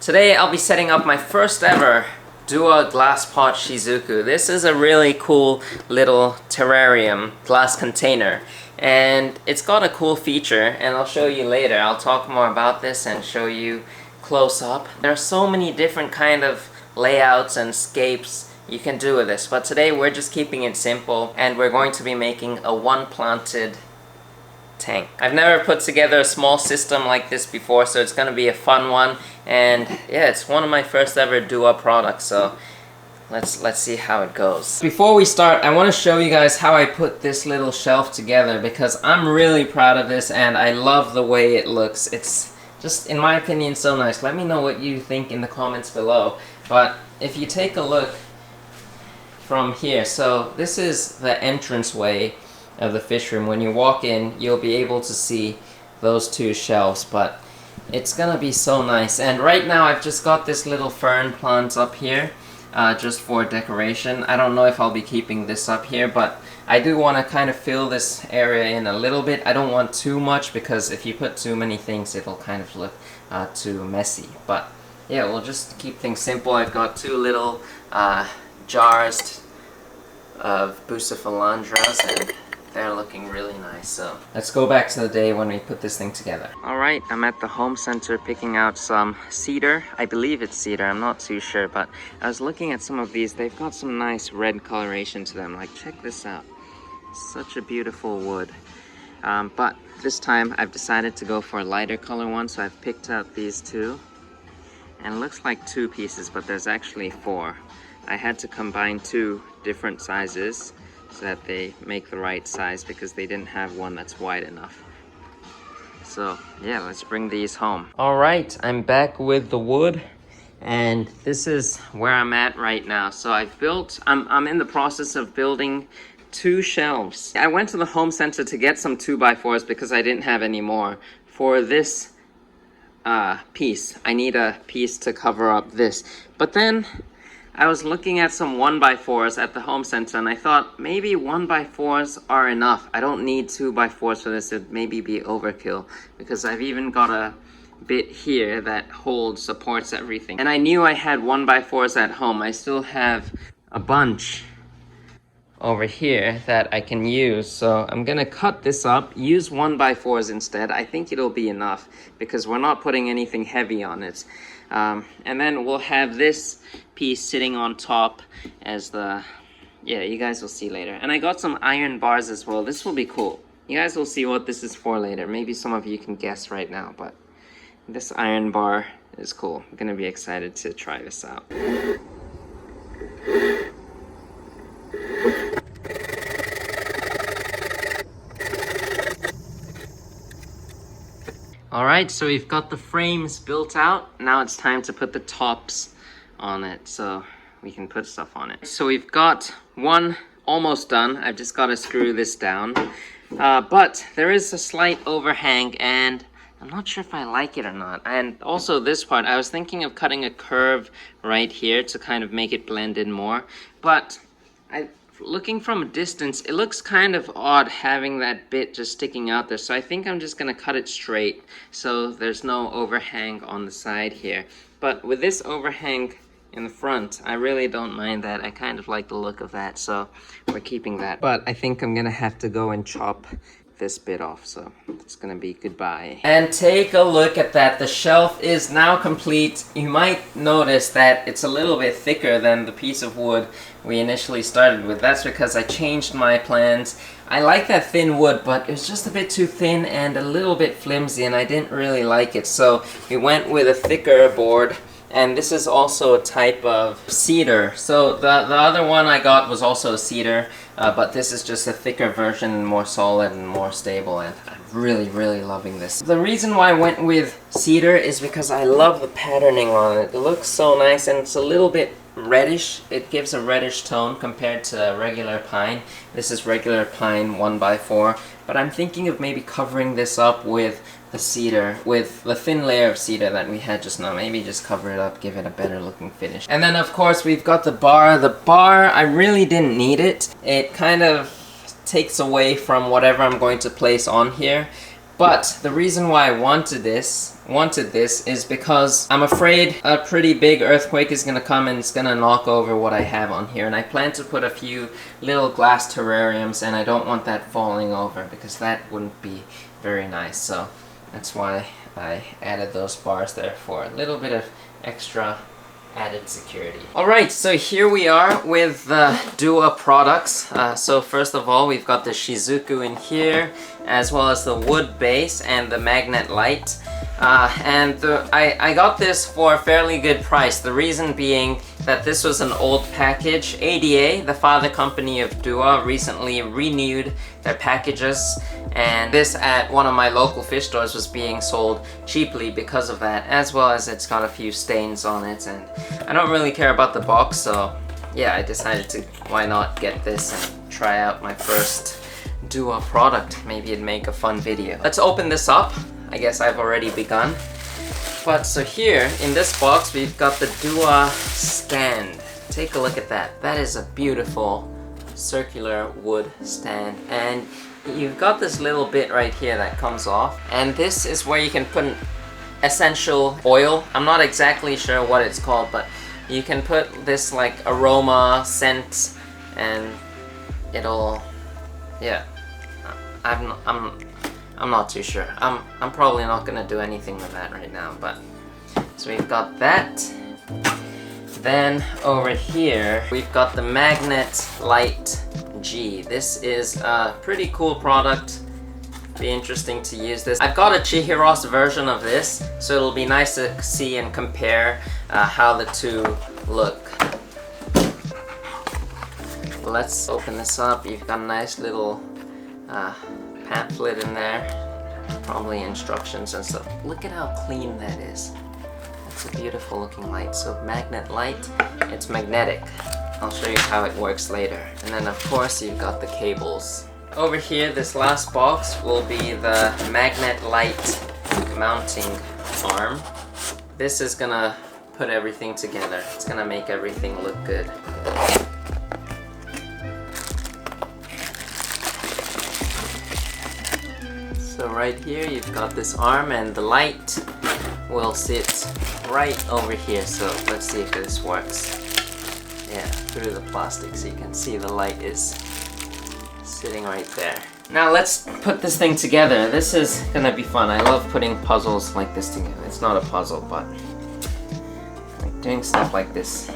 Today I'll be setting up my first ever DOOA glass pot Shizuku. This is a really cool little terrarium glass container, and it's got a cool feature, and I'll show you later. I'll talk more about this and show you close up. There are so many different kind of layouts and scapes you can do with this, but today we're just keeping it simple, and we're going to be making a one-planted tank. I've never put together a small system like this before, so it's gonna be a fun one, and yeah, it's one of my first ever DOOA products, so let's see how it goes. Before we start, I want to show you guys how I put this little shelf together, because I'm really proud of this and I love the way it looks. It's just, in my opinion, so nice. Let me know what you think in the comments below. But if you take a look from here, so this is the entranceway of the fish room. When you walk in, you'll be able to see those two shelves, but it's gonna be so nice. And right now I've just got this little fern plant up here just for decoration. I don't know if I'll be keeping this up here, but I do want to kind of fill this area in a little bit. I don't want too much, because if you put too many things it'll kind of look too messy. But yeah, we'll just keep things simple. I've got two little jars of 𝗯𝘂𝘀𝗀𝘀, and they're looking really nice. So let's go back to the day when we put this thing together. Alright, I'm at the home center picking out some cedar. I believe it's cedar, I'm not too sure, but I was looking at some of these. They've got some nice red coloration to them. Like, check this out. Such a beautiful wood. But this time I've decided to go for a lighter color one, so I've picked out these two. And it looks like two pieces, but there's actually four. I had to combine two different sizes so that they make the right size, because they didn't have one that's wide enough. So yeah, let's bring these home. Alright, I'm back with the wood, and this is where I'm at right now. So I'm in the process of building two shelves. I went to the home center to get some 2x4s because I didn't have any more. For this piece, I need a piece to cover up this. But then I was looking at some 1x4s at the home center, and I thought maybe 1x4s are enough. I don't need 2x4s for this. It'd maybe be overkill, because I've even got a bit here that supports everything. And I knew I had 1x4s at home. I still have a bunch over here that I can use, so I'm gonna cut this up, use 1x4s instead. I think it'll be enough, because we're not putting anything heavy on it. And then we'll have this piece sitting on top as yeah, you guys will see later. And I got some iron bars as well. This will be cool. You guys will see what this is for later. Maybe some of you can guess right now, but this iron bar is cool. I'm gonna be excited to try this out. Alright, so we've got the frames built out. Now it's time to put the tops on it so we can put stuff on it. So we've got one almost done. I've just got to screw this down. But there is a slight overhang, and I'm not sure if I like it or not. And also this part, I was thinking of cutting a curve right here to kind of make it blend in more. But looking from a distance, it looks kind of odd having that bit just sticking out there. So I think I'm just gonna cut it straight so there's no overhang on the side here. But with this overhang in the front, I really don't mind that. I kind of like the look of that, so we're keeping that. But I think I'm gonna have to go and chop this bit off, so it's gonna be goodbye. And take a look at that. The shelf is now complete. You might notice that it's a little bit thicker than the piece of wood we initially started with. That's because I changed my plans. I like that thin wood, but it was just a bit too thin and a little bit flimsy, and I didn't really like it. So we went with a thicker board, and this is also a type of cedar. So the other one I got was also a cedar, but this is just a thicker version, more solid and more stable, and I'm really loving this. The reason why I went with cedar is because I love the patterning on it. It looks so nice, and it's a little bit reddish. It gives a reddish tone compared to regular pine. This is regular pine 1x4, but I'm thinking of maybe covering this up with the cedar, with the thin layer of cedar that we had just now. Maybe just cover it up, give it a better looking finish. And then of course we've got the bar. The bar, I really didn't need it. It kind of takes away from whatever I'm going to place on here. But the reason why I wanted this is because I'm afraid a pretty big earthquake is gonna come and it's gonna knock over what I have on here. And I plan to put a few little glass terrariums, and I don't want that falling over because that wouldn't be very nice. So that's why I added those bars there for a little bit of extra added security. Alright, so here we are with the DOOA products. So first of all, we've got the Shizuku in here, as well as the wood base and the magnet light. I got this for a fairly good price. The reason being that this was an old package. ADA, the father company of DOOA, recently renewed their packages, and this at one of my local fish stores was being sold cheaply because of that, as well as it's got a few stains on it, and I don't really care about the box, so yeah, I decided to why not get this and try out my first DOOA product. Maybe it'd make a fun video. Let's open this up. I guess I've already begun. But so here in this box we've got the DOOA stand. Take a look at that. That is a beautiful circular wood stand, and you've got this little bit right here that comes off, and this is where you can put an essential oil. I'm not exactly sure what it's called, but you can put this like aroma scent and it'll, yeah, I'm not too sure. I'm probably not gonna do anything with that right now, but so we've got that. Then over here we've got the Magnet Light G. This is a pretty cool product. Be interesting to use this. I've got a 𝗲₾ version of this, so it'll be nice to see and compare how the two look. Let's open this up. You've got a nice little pamphlet in there, probably instructions and stuff. Look at how clean that is. It's a beautiful looking light. So magnet light, it's magnetic. I'll show you how it works later. And then of course you've got the cables. Over here, this last box will be the magnet light mounting arm. This is gonna put everything together. It's gonna make everything look good. So right here you've got this arm, and the light will sit right over here. So let's see if this works. Yeah, through the plastic, so you can see the light is sitting right there. Now let's put this thing together. This is gonna be fun. I love putting puzzles like this together. It's not a puzzle, but like doing stuff like this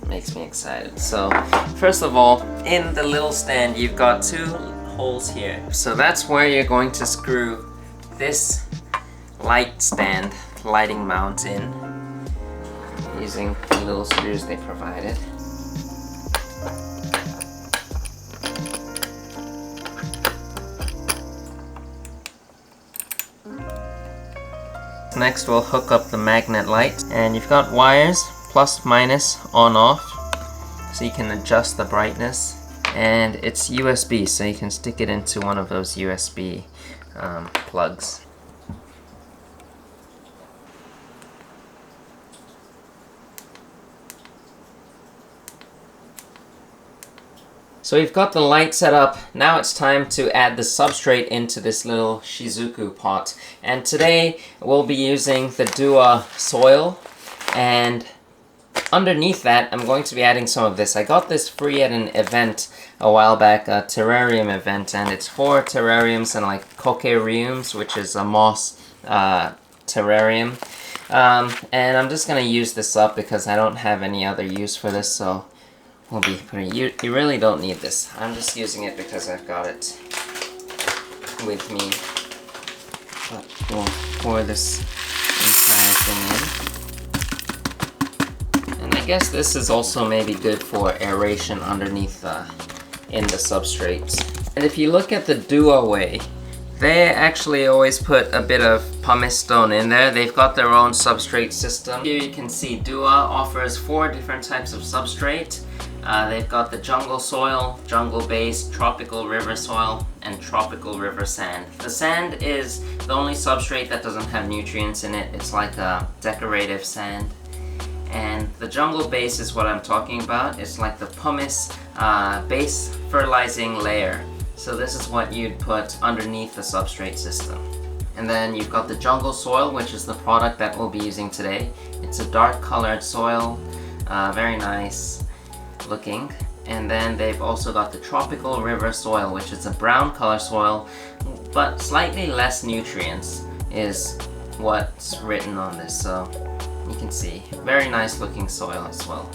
makes me excited. So first of all, in the little stand you've got two holes here. So that's where you're going to screw this light stand, lighting mount in, using the little screws they provided. Next we'll hook up the magnet light, and you've got wires, plus, minus, on, off, so you can adjust the brightness. And it's USB, so you can stick it into one of those USB plugs. So we've got the light set up. Now it's time to add the substrate into this little Shizuku pot. And today we'll be using the DOOA soil, and underneath that I'm going to be adding some of this. I got this free at an event a while back, a terrarium event, and it's 4 terrariums and like 𝗂𝘂𝘀𝗀, which is a moss terrarium. And I'm just gonna use this up because I don't have any other use for this, so we'll be putting, you really don't need this. I'm just using it because I've got it with me. But we'll pour this entire thing in. And I guess this is also maybe good for aeration underneath in the substrates. And if you look at the DOOA way, they actually always put a bit of pumice stone in there. They've got their own substrate system. Here you can see DOOA offers 4 different types of substrate. They've got the jungle soil, jungle base, tropical river soil, and tropical river sand. The sand is the only substrate that doesn't have nutrients in it. It's like a decorative sand. And the jungle base is what I'm talking about. It's like the pumice base fertilizing layer. So this is what you'd put underneath the substrate system. And then you've got the jungle soil, which is the product that we'll be using today. It's a dark colored soil, very nice looking. And then they've also got the tropical river soil, which is a brown color soil, but slightly less nutrients is what's written on this. So you can see, very nice looking soil as well.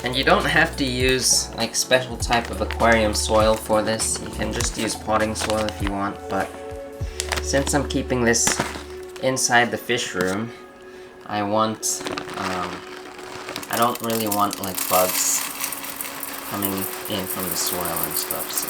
And you don't have to use like special type of aquarium soil for this. You can just use potting soil if you want, but since I'm keeping this inside the fish room, I don't really want like bugs coming in from the soil and stuff, so.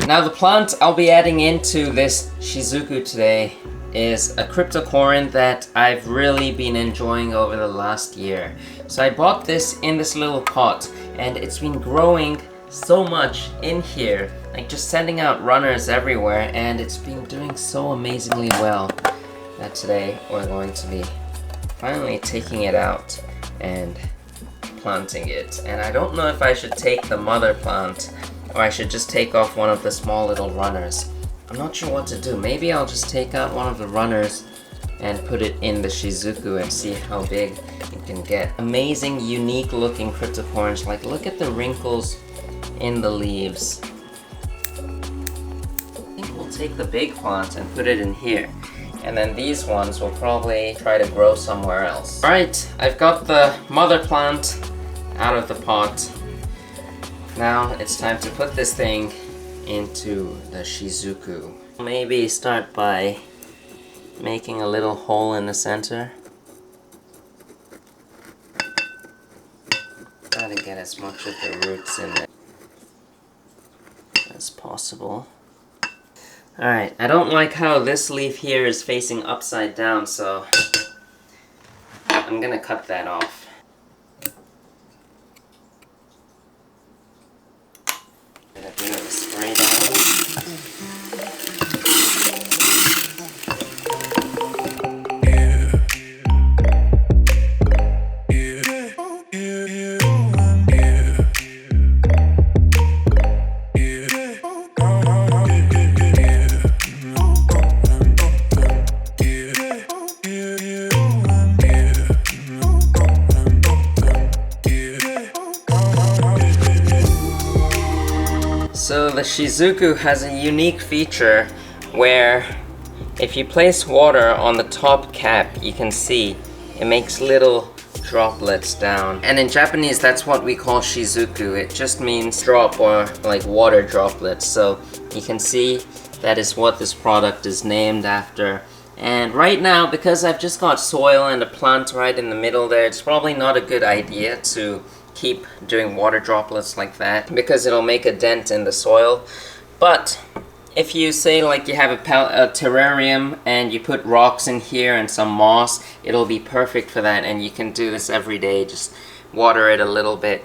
Now the plant I'll be adding into this Shizuku today is a cryptocorin that I've really been enjoying over the last year. So I bought this in this little pot, and it's been growing so much in here, like just sending out runners everywhere, and it's been doing so amazingly well that today we're going to be finally taking it out and planting it. And I don't know if I should take the mother plant or I should just take off one of the small little runners. I'm not sure what to do. Maybe I'll just take out one of the runners and put it in the Shizuku and see how big it can get. Amazing, unique looking cryptocorins. Like, look at the wrinkles in the leaves. I think we'll take the big plant and put it in here. And then these ones will probably try to grow somewhere else. Alright, I've got the mother plant out of the pot. Now it's time to put this thing into the Shizuku. Maybe start by making a little hole in the center. Try to get as much of the roots in there as possible. Alright, I don't like how this leaf here is facing upside down, so I'm gonna cut that off. Get a bit of a spray down. So the Shizuku has a unique feature where if you place water on the top cap, you can see it makes little droplets down. And in Japanese, that's what we call Shizuku. It just means drop, or like water droplets. So you can see that is what this product is named after. And right now, because I've just got soil and a plant right in the middle there, it's probably not a good idea to keep doing water droplets like that, because it'll make a dent in the soil. But if you say like you have a terrarium and you put rocks in here and some moss, it'll be perfect for that, and you can do this every day. Just water it a little bit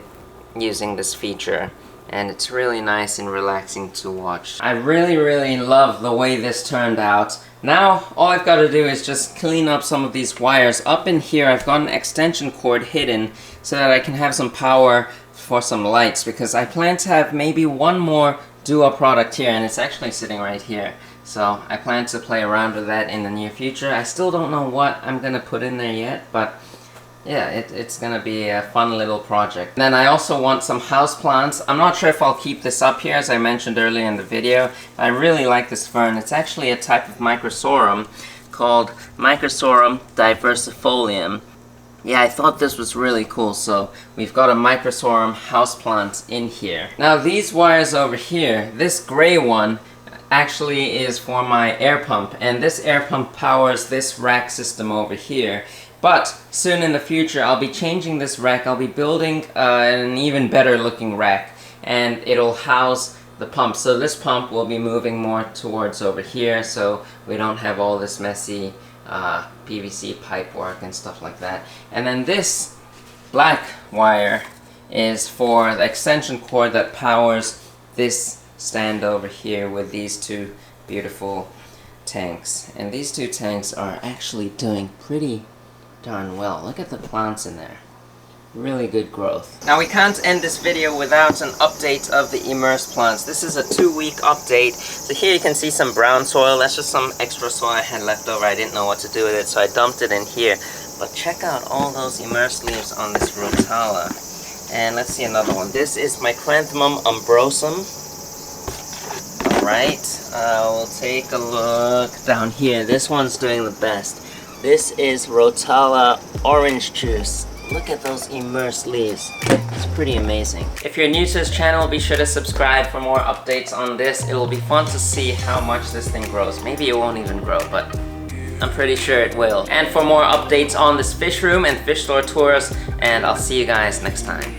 using this feature, and it's really nice and relaxing to watch. I really love the way this turned out. Now all I've got to do is just clean up some of these wires. Up in here I've got an extension cord hidden so that I can have some power for some lights, because I plan to have maybe one more DOOA product here, and it's actually sitting right here. So I plan to play around with that in the near future. I still don't know what I'm gonna put in there yet, but yeah, it's gonna be a fun little project. Then I also want some house plants. I'm not sure if I'll keep this up here, as I mentioned earlier in the video. I really like this fern. It's actually a type of microsorum called 𝗯𝘂𝘀𝗶𝗿𝗲𝘀. Yeah, I thought this was really cool, so we've got a microsorum houseplant in here. Now these wires over here, this gray one actually is for my air pump, and this air pump powers this rack system over here. But soon in the future I'll be changing this rack. I'll be building an even better looking rack, and it'll house the pump. So this pump will be moving more towards over here, so we don't have all this messy PVC pipe work and stuff like that. And then this black wire is for the extension cord that powers this stand over here with these two beautiful tanks. And these two tanks are actually doing pretty darn well. Look at the plants in there. Really good growth. Now we can't end this video without an update of the immersed plants. This is a 2-week update. So here you can see some brown soil. That's just some extra soil I had left over. I didn't know what to do with it, so I dumped it in here. But check out all those immersed leaves on this rotala. And let's see another one. This is my 𝗯𝘂𝘀𝗀𝘀 umbrosum. Alright, we'll take a look down here. This one's doing the best. This is rotala orange juice. Look at those immersed leaves. It's pretty amazing. If you're new to this channel, be sure to subscribe for more updates on this. It will be fun to see how much this thing grows. Maybe it won't even grow, but I'm pretty sure it will. And for more updates on this fish room and fish store tours, and I'll see you guys next time.